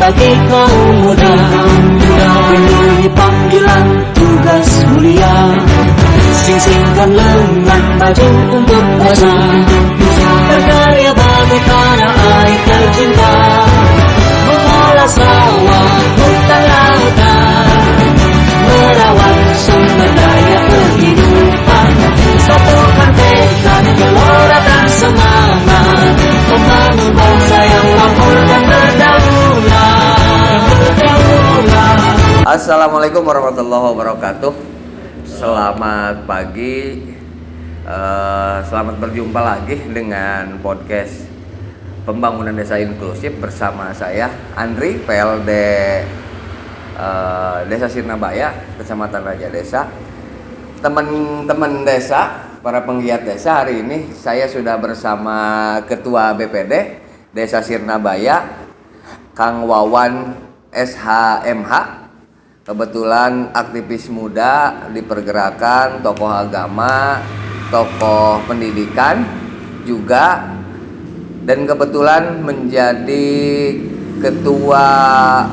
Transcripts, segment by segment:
bagi kaum muda, penuhi panggilan tugas mulia. Sing-singkan lengan baju untuk bangsa, berkarya bagi tanah air tercinta, mengolah sawah, hutan lautan, merawat sumber daya kehidupan, satukan tekad, gelora dan semangat, membangun bangsa yang makmur dan berdaulat. Assalamualaikum warahmatullahi wabarakatuh. Selamat pagi, selamat berjumpa lagi dengan podcast Pembangunan Desa Inklusif bersama saya Andri, PLD Desa Sirnabaya, Kecamatan Raja Desa. Teman-teman desa, para penggiat desa, hari ini saya sudah bersama Ketua BPD Desa Sirnabaya, Kang Wawan SHMH. Kebetulan aktivis muda di pergerakan, tokoh agama, tokoh pendidikan juga, dan kebetulan menjadi Ketua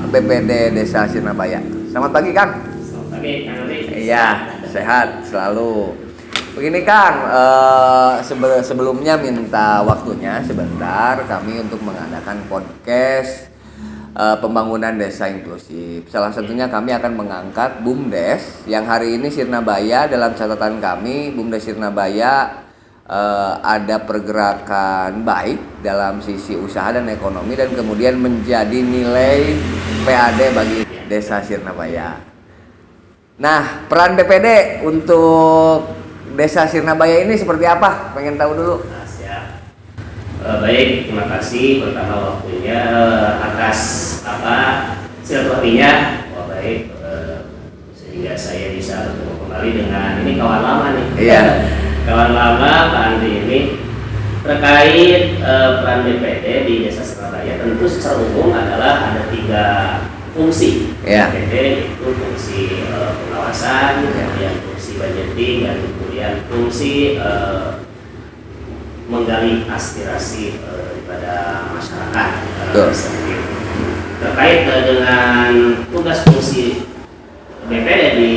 BPD Desa Sirnabaya. Selamat pagi, Kang. Selamat pagi, Kang Andri. Iya, sehat selalu. Begini, Kang, sebelumnya minta waktunya sebentar kami untuk mengadakan podcast Pembangunan Desa Inklusif. Salah satunya kami akan mengangkat BUMDes yang hari ini Sirnabaya. Dalam catatan kami, BUMDes Sirnabaya ada pergerakan baik dalam sisi usaha dan ekonomi, dan kemudian menjadi nilai PAD bagi Desa Sirnabaya. Nah, peran BPD untuk Desa Sirnabaya ini seperti apa? Pengen tahu dulu. Siap. Baik, terima kasih pertama waktunya atas silaturahminya. Baik, sehingga saya bisa bertemu kembali dengan ini kawan lama nih. Iya. Kawan lama Pak Andri ini terkait peran BPD di Desa Sirnabaya. Tentu secara umum adalah ada 3 fungsi. Iya. BPD itu fungsi pengawasan, kemudian fungsi budgeting, dan kemudian fungsi menggali aspirasi daripada masyarakat sendiri. Terkait dengan tugas fungsi BPD di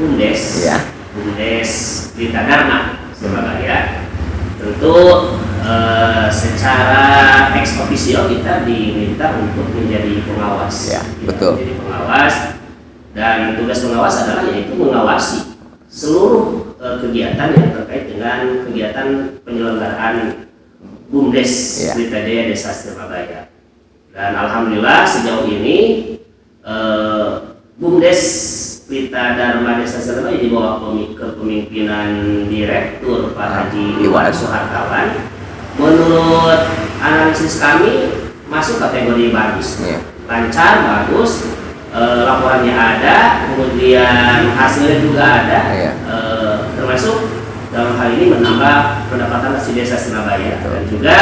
BUMDes, ya. BUMDes Pelita Dharma Sirnabaya, tentu secara ex officio kita diminta untuk menjadi pengawas. Ya, betul. Menjadi pengawas, dan tugas pengawas adalah yaitu mengawasi seluruh kegiatan yang terkait dengan kegiatan penyelenggaraan BUMDes Pelita Desa Sirnabaya. Dan alhamdulillah sejauh ini BUMDes Pelita Dharma Desa Sirnabaya di bawah kepemimpinan Direktur Pak Haji Iwan Suhartawan, menurut analisis kami masuk kategori bagus, lancar, bagus, laporannya ada, kemudian hasilnya juga ada, termasuk dalam hal ini menambah pendapatan asli Desa Sirnabaya, dan juga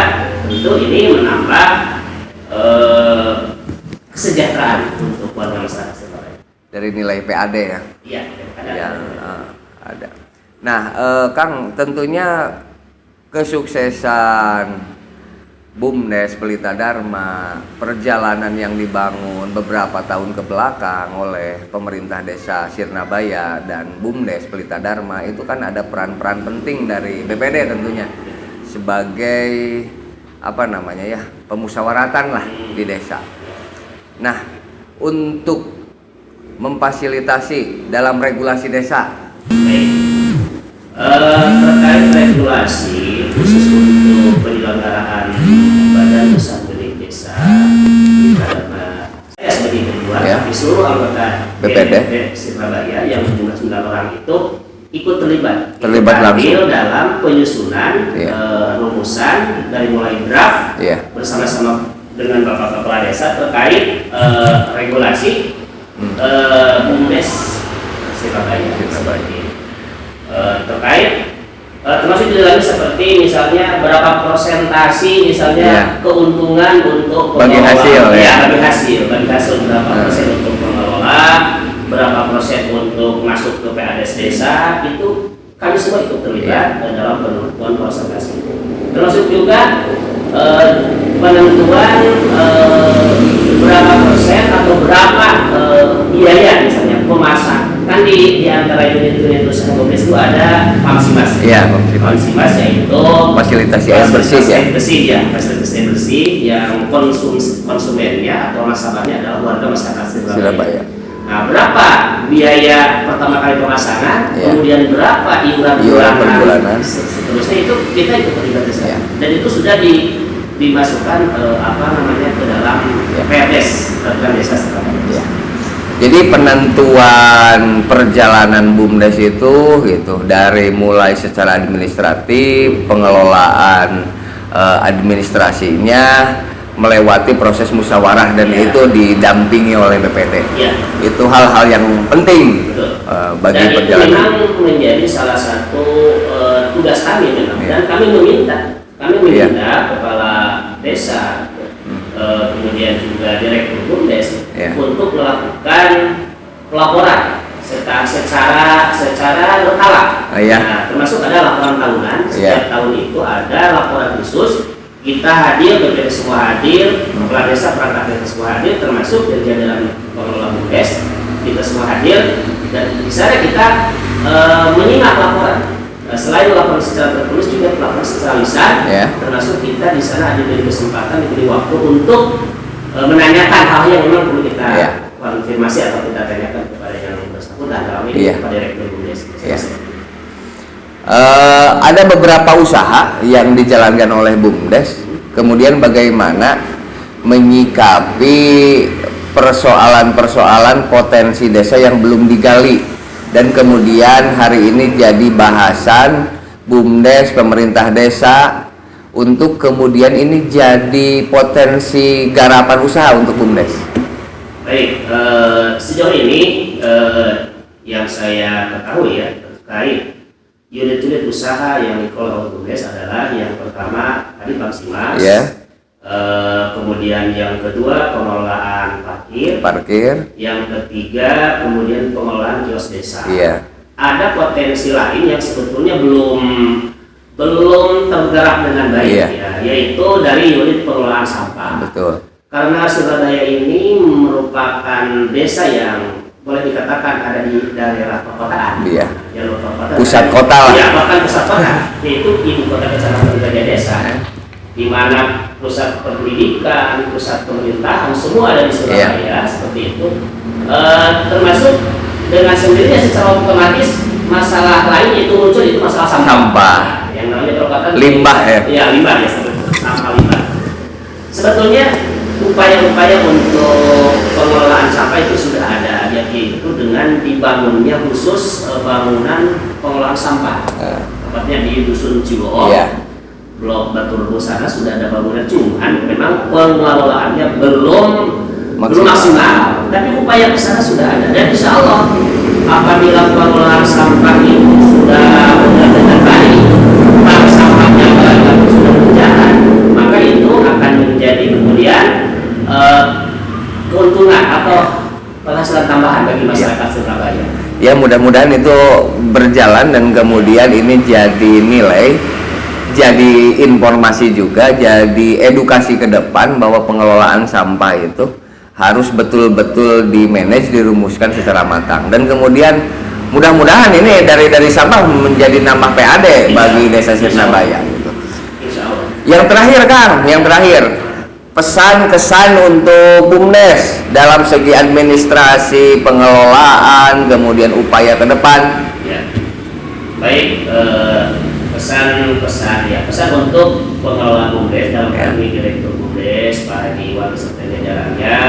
tentu ini menambah kesejahteraan untuk warga masyarakat Sirnabaya. Dari nilai PAD ya? Iya, yang ada. Nah, Kang, tentunya kesuksesan BUMDes Pelita Dharma, perjalanan yang dibangun beberapa tahun ke belakang oleh pemerintah Desa Sirnabaya dan BUMDes Pelita Dharma, itu kan ada peran-peran penting dari BPD tentunya sebagai pemusyawaratan lah di desa. Nah, untuk memfasilitasi dalam regulasi desa. Terkait regulasi khusus untuk penyelenggaraan badan usaha milik desa, saya sebagai ketua, tapi seluruh anggota BPD Sirnabaya yang jumlah 9 orang itu ikut terlibat langsung dalam penyusunan rumusan dari mulai draft bersama-sama dengan Bapak Kepala Desa terkait regulasi BUMDes Sirnabaya. Terkait termasuk juga lagi seperti misalnya berapa persentasi keuntungan untuk bagi hasil bagi hasil berapa persen untuk pengelola, berapa persen untuk masuk ke PADS desa, itu kami semua ikut terlibat dalam penentuan persentase. Termasuk juga penentuan beberapa biaya, misalnya pemasakan kan di antara unit-unit usaha BUMDes itu ada Pamsimas. Iya, Pamsimas yaitu fasilitas air bersih ya. Fasilitas air bersih yang konsumennya atau nasabahnya adalah warga masyarakat Surabaya. Nah, berapa biaya pertama kali pemasangan, kemudian berapa iuran bulanan, seterusnya itu kita ikut terlibat di sana. Dan itu sudah dimasukkan ke dalam PRDes, Peraturan Desa Surabaya. Jadi penentuan perjalanan BUMDes itu gitu dari mulai secara administratif, pengelolaan administrasinya melewati proses musyawarah dan itu didampingi oleh BPT. Itu hal-hal yang penting bagi dan perjalanan. Dan itu memang menjadi salah satu tugas kami memang. Dan kami meminta kepala desa, kemudian juga direktur BUMDes untuk melakukan pelaporan secara berkala. Nah, termasuk ada laporan tahunan. Setiap tahun itu ada laporan khusus. Kita hadir, BPT semua hadir, kepala desa, perangkat desa semua hadir, termasuk dari jajaran pengelola BUMDes, kita semua hadir, dan di sana kita menyimak laporan. Selain laporan secara tertulis juga laporan secara lisan, termasuk kita di sana diberi kesempatan, diberi waktu untuk menanyakan hal yang memang perlu kita konfirmasi atau kita tanyakan kepada yang bersangkutan, dalam ini kepada direktur BUMDes. Ada beberapa usaha yang dijalankan oleh BUMDes, kemudian bagaimana menyikapi persoalan-persoalan potensi desa yang belum digali, dan kemudian hari ini jadi bahasan BUMDes, pemerintah desa, untuk kemudian ini jadi potensi garapan usaha untuk BUMDes. Baik, sejauh ini yang saya ketahui terkait unit-unit usaha yang dikelola oleh BUMDes adalah yang pertama tadi Pamsimas, kemudian yang kedua pengelolaan parkir, yang ketiga kemudian pengelolaan kios desa. Ada potensi lain yang sebetulnya belum tergerak dengan baik, yaitu dari unit pengelolaan sampah. Betul. Karena Surabaya ini merupakan desa yang boleh dikatakan ada di daerah perkotaan. Pusat kota lah. Bahkan pusat kota, yaitu ibu kota kecamatan Gajah Desa, di mana pusat pendidikan, pusat pemerintahan semua ada di Surabaya, seperti itu. Termasuk dengan sendirinya secara otomatis masalah lain itu muncul, itu masalah sampah. Yang namanya perkotaan limbah limbah sampah limbah. Sebetulnya upaya-upaya untuk pengelolaan sampah itu sudah ada, yaitu dengan dibangunnya khusus bangunan pengelolaan sampah, tepatnya di Dusun Ciboong, Blok Batu Rebus sana sudah ada bangunan, cuman memang pengelolaannya belum maksimal, tapi upaya ke sana sudah ada. Dan insya Allah apabila pengelolaan sampah itu sudah dengan baik, bank sampahnya sudah berjalan, maka itu akan menjadi kemudian keuntungan atau penghasilan tambahan bagi masyarakat Surabaya. Ya, mudah-mudahan itu berjalan dan kemudian ini jadi nilai, jadi informasi juga, jadi edukasi ke depan bahwa pengelolaan sampah itu harus betul-betul di-manage, dirumuskan secara matang, dan kemudian mudah-mudahan ini dari sampah menjadi nambah PAD bagi Desa Sirnabaya gitu. Yang terakhir Kang, pesan kesan untuk BUMDes dalam segi administrasi, pengelolaan, kemudian upaya ke depan. Baik, pesan untuk pengelola BUMDes dalam kami direktur BUMDes, Pak Iwan beserta jajarannya.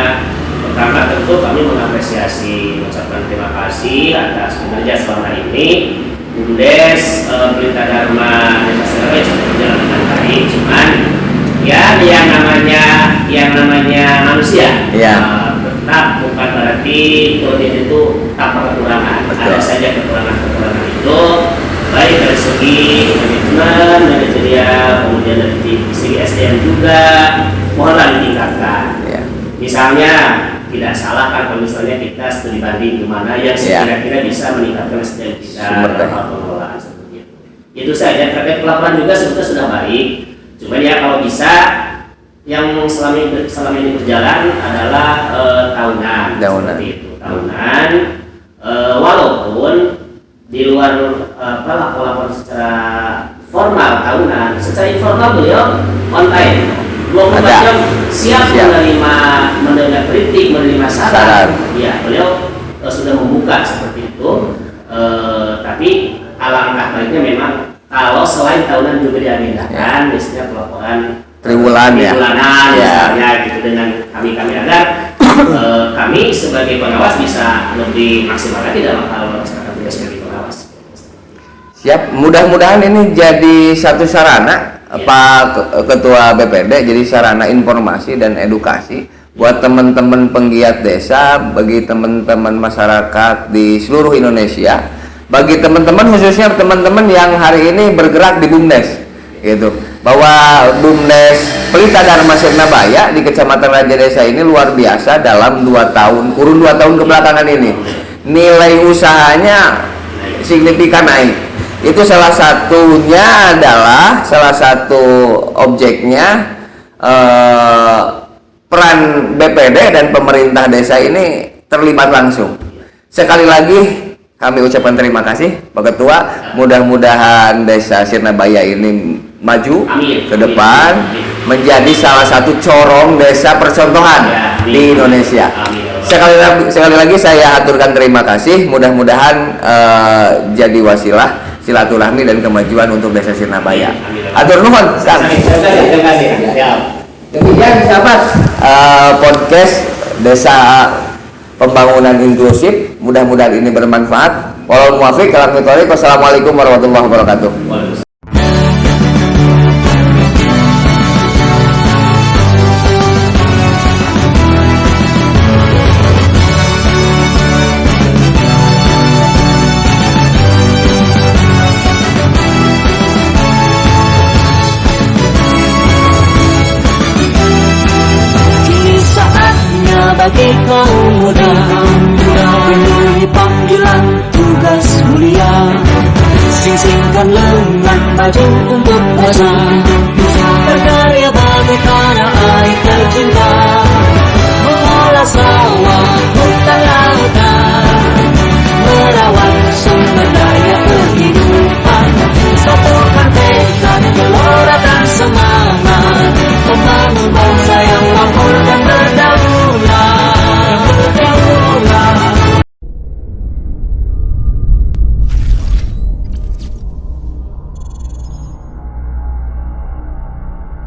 Pertama tentu kami mengapresiasi, mengucapkan terima kasih atas kinerja selama ini. BUMDes Pelita Dharma Desa Surabaya sudah berjalan dengan baik, cuman yang namanya manusia tetap bukan berarti itu tanpa kekurangan. Ada saja kekurangan itu, baik dari segi manajemen, manajerial, kemudian dari segi SDM juga mohonlah ditingkatkan. Misalnya tidak salah kan kalau misalnya kita studi banding gimana yang kira-kira bisa meningkatkan SDM kita dalam pengelolaan seperti itu. Itu saja. Terkait pelaporan juga sebetulnya sudah baik. Cuman ya kalau bisa yang selama ini berjalan adalah tahunan. Seperti itu, tahunan. Walaupun di luar lapor secara formal tahunan, secara informal beliau on time 24 jam siap menerima kritik, menerima saran. Ya, beliau sudah membuka seperti itu. Tapi alangkah baiknya memang kalau selain tahunan juga diagendakan, misalnya pelaporan triwulanan misalnya gitu dengan kami agar kami sebagai pengawas bisa lebih maksimal lagi dalam hal melaksanakan tugas sebagai pengawas. Siap, mudah-mudahan ini jadi satu sarana Pak Ketua BPD, jadi sarana informasi dan edukasi buat teman-teman penggiat desa, bagi teman-teman masyarakat di seluruh Indonesia, bagi teman-teman khususnya teman-teman yang hari ini bergerak di BUMDes gitu, bahwa BUMDes Pelita Dharma Sirnabaya di Kecamatan Raja Desa ini luar biasa dalam 2 tahun kebelakangan ini nilai usahanya signifikan naik. Itu salah satunya adalah salah satu objeknya peran BPD dan pemerintah desa ini terlibat langsung. Sekali lagi kami ucapkan terima kasih Pak Ketua. Mudah-mudahan desa Sirnabaya ini maju ke depan menjadi salah satu corong desa percontohan di Indonesia. Sekali lagi saya aturkan terima kasih. Mudah-mudahan jadi wasilah silaturahmi dan kemajuan untuk desa Sirnabaya. Atur nuhun, Kang. Terima kasih. Demikian sahabat podcast Desa Pembangunan Inklusif. Mudah-mudahan ini bermanfaat. Wassalamualaikum warahmatullahi wabarakatuh. Bagi kaum muda penuhi panggilan tugas mulia, sing-singkan lengan baju untuk bangsa, berkarya bagi tanah air tercinta, mengolah